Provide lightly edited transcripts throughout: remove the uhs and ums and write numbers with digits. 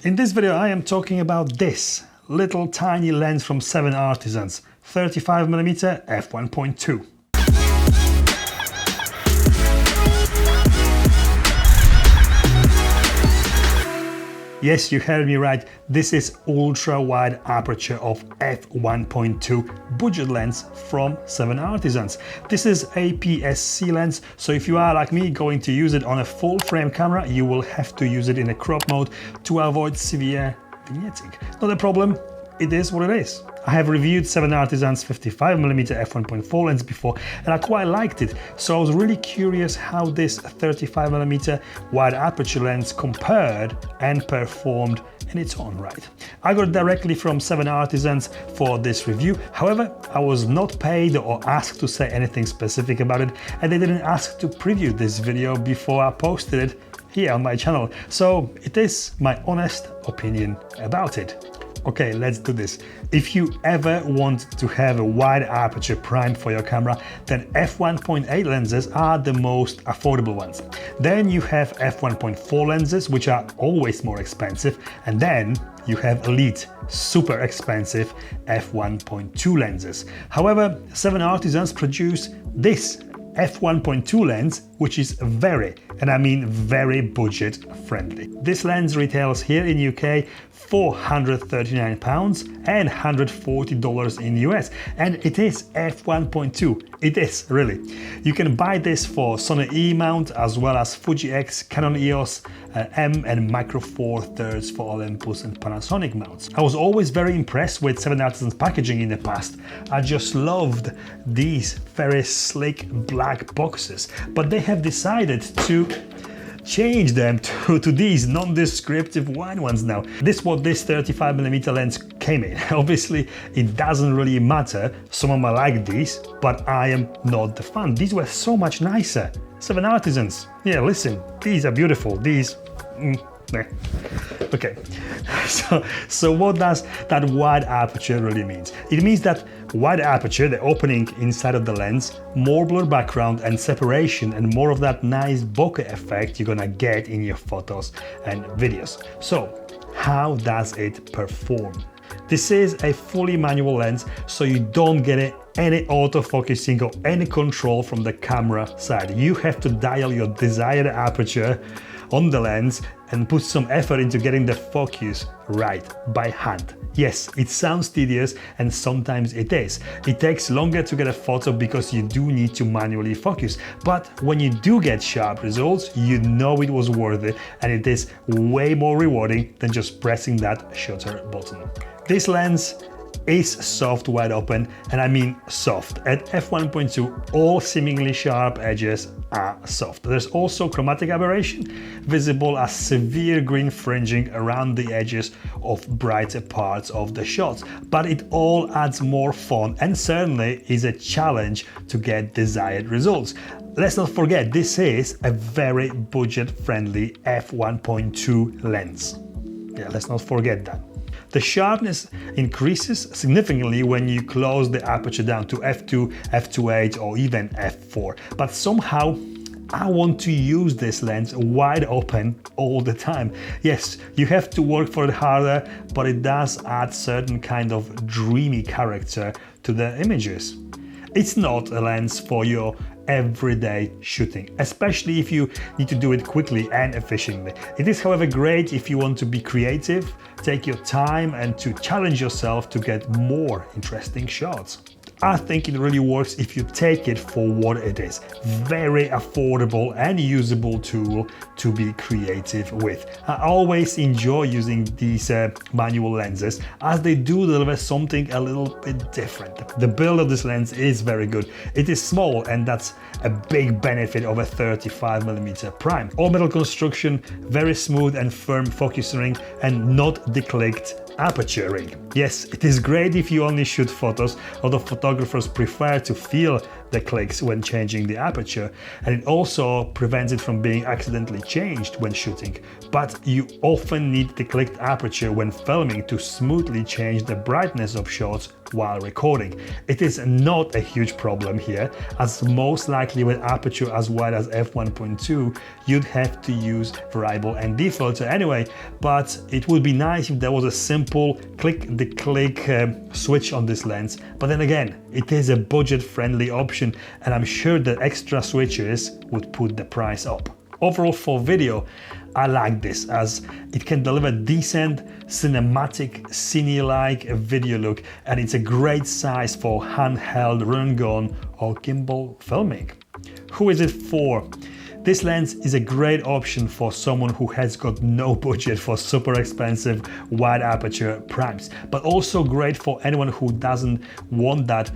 In this video I am talking about this little tiny lens from 7Artisans, 35mm f1.2. Yes, you heard me right, this is ultra wide aperture of f1.2 budget lens from 7Artisans. This is APS-C lens, so if you are like me going to use it on a full frame camera, you will have to use it in a crop mode to avoid severe vignetting. Not a problem, it is what it is. I have reviewed 7Artisans 55mm f1.4 lens before and I quite liked it, so I was really curious how this 35mm wide aperture lens compared and performed in its own right. I got it directly from 7Artisans for this review, however I was not paid or asked to say anything specific about it, and they didn't ask to preview this video before I posted it here on my channel, so it is my honest opinion about it. Okay, let's do this. If you ever want to have a wide aperture prime for your camera, then f1.8 lenses are the most affordable ones. Then you have f1.4 lenses, which are always more expensive, and then you have elite, super expensive f1.2 lenses. However, 7Artisans produce this f1.2 lens, which is very, and I mean very budget friendly. This lens retails here in UK for £139 and $140 in US, and it is f1.2. It is really. You can buy this for Sony-E mount as well as Fuji-X, Canon EOS M and Micro Four Thirds for Olympus and Panasonic mounts. I was always very impressed with 7Artisans packaging in the past. I just loved these very slick black boxes, but they have decided to change them to these non-descriptive white ones now. This is what this 35mm lens came in. Obviously it doesn't really matter, someone might like these, but I am not the fan. These were so much nicer. 7Artisans, yeah, listen, these are beautiful, these okay, so what does that wide aperture really mean? It means that wide aperture, the opening inside of the lens, more blur background and separation, and more of that nice bokeh effect you're gonna get in your photos and videos. So how does it perform? This is a fully manual lens, so you don't get any autofocusing or any control from the camera side. You have to dial your desired aperture on the lens and put some effort into getting the focus right by hand. Yes, it sounds tedious and sometimes it is. It takes longer to get a photo because you do need to manually focus, but when you do get sharp results, you know it was worth it, and it is way more rewarding than just pressing that shutter button. This lens is soft wide open, and I mean soft. At f1.2 all seemingly sharp edges are soft. There's also chromatic aberration, visible as severe green fringing around the edges of brighter parts of the shots, but it all adds more fun and certainly is a challenge to get desired results. Let's not forget, this is a very budget friendly f1.2 lens. Yeah, let's not forget that. The sharpness increases significantly when you close the aperture down to f2, f2.8 or even f4, but somehow I want to use this lens wide open all the time. Yes, you have to work for it harder, but it does add certain kind of dreamy character to the images. It's not a lens for your everyday shooting, especially if you need to do it quickly and efficiently. It is, however, great if you want to be creative, take your time and to challenge yourself to get more interesting shots. I think it really works if you take it for what it is. Very affordable and usable tool to be creative with. I always enjoy using these manual lenses as they do deliver something a little bit different. The build of this lens is very good. It is small, and that's a big benefit of a 35mm prime. All metal construction, very smooth and firm focus ring, and not declicked aperture ring. Yes, it is great if you only shoot photos. A lot of photographers prefer to feel the clicks when changing the aperture, and it also prevents it from being accidentally changed when shooting. But you often need the clicked aperture when filming to smoothly change the brightness of shots while recording. It is not a huge problem here, as most likely with aperture as wide as f1.2 you'd have to use variable ND filter anyway, but it would be nice if there was a simple click switch on this lens. But then again, it is a budget-friendly option, and I'm sure that extra switches would put the price up. Overall, for video, I like this as it can deliver decent cinematic, cine-like video look, and it's a great size for handheld, run and gun or gimbal filming. Who is it for? This lens is a great option for someone who has got no budget for super expensive wide aperture primes, but also great for anyone who doesn't want that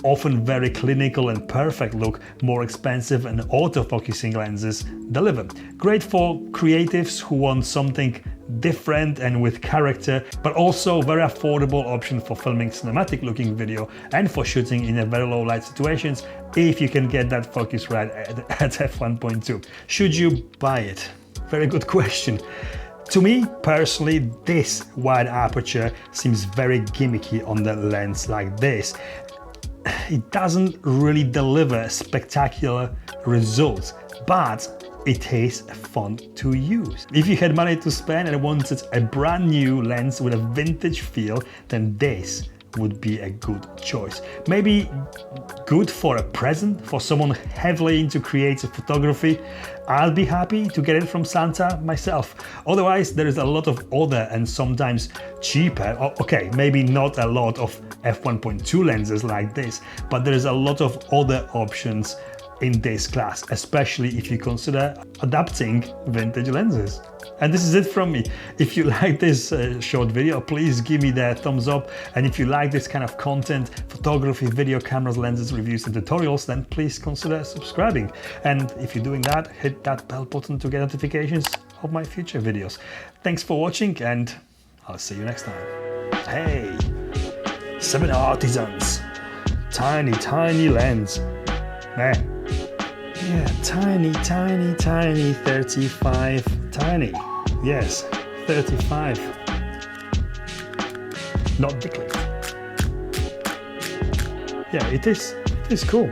often very clinical and perfect look more expensive and autofocusing lenses deliver. Great for creatives who want something different and with character, but also very affordable option for filming cinematic looking video and for shooting in a very low light situations if you can get that focus right at f1.2. Should you buy it? Very good question. To me personally, this wide aperture seems very gimmicky on the lens like this. It doesn't really deliver spectacular results, but it is fun to use. If you had money to spend and wanted a brand new lens with a vintage feel, then this would be a good choice. Maybe good for a present for someone heavily into creative photography. I'll be happy to get it from Santa myself. Otherwise, there is a lot of other and sometimes cheaper, okay, maybe not a lot of f1.2 lenses like this, but there is a lot of other options in this class, especially if you consider adapting vintage lenses. And this is it from me. If you like this short video, please give me the thumbs up. And if you like this kind of content, photography, video, cameras, lenses, reviews and tutorials, then please consider subscribing. And if you're doing that, hit that bell button to get notifications of my future videos. Thanks for watching, and I'll see you next time. Hey, 7Artisans. Tiny lens. Yeah, tiny 35, tiny, yes, 35, not the clip. Yeah, it is cool.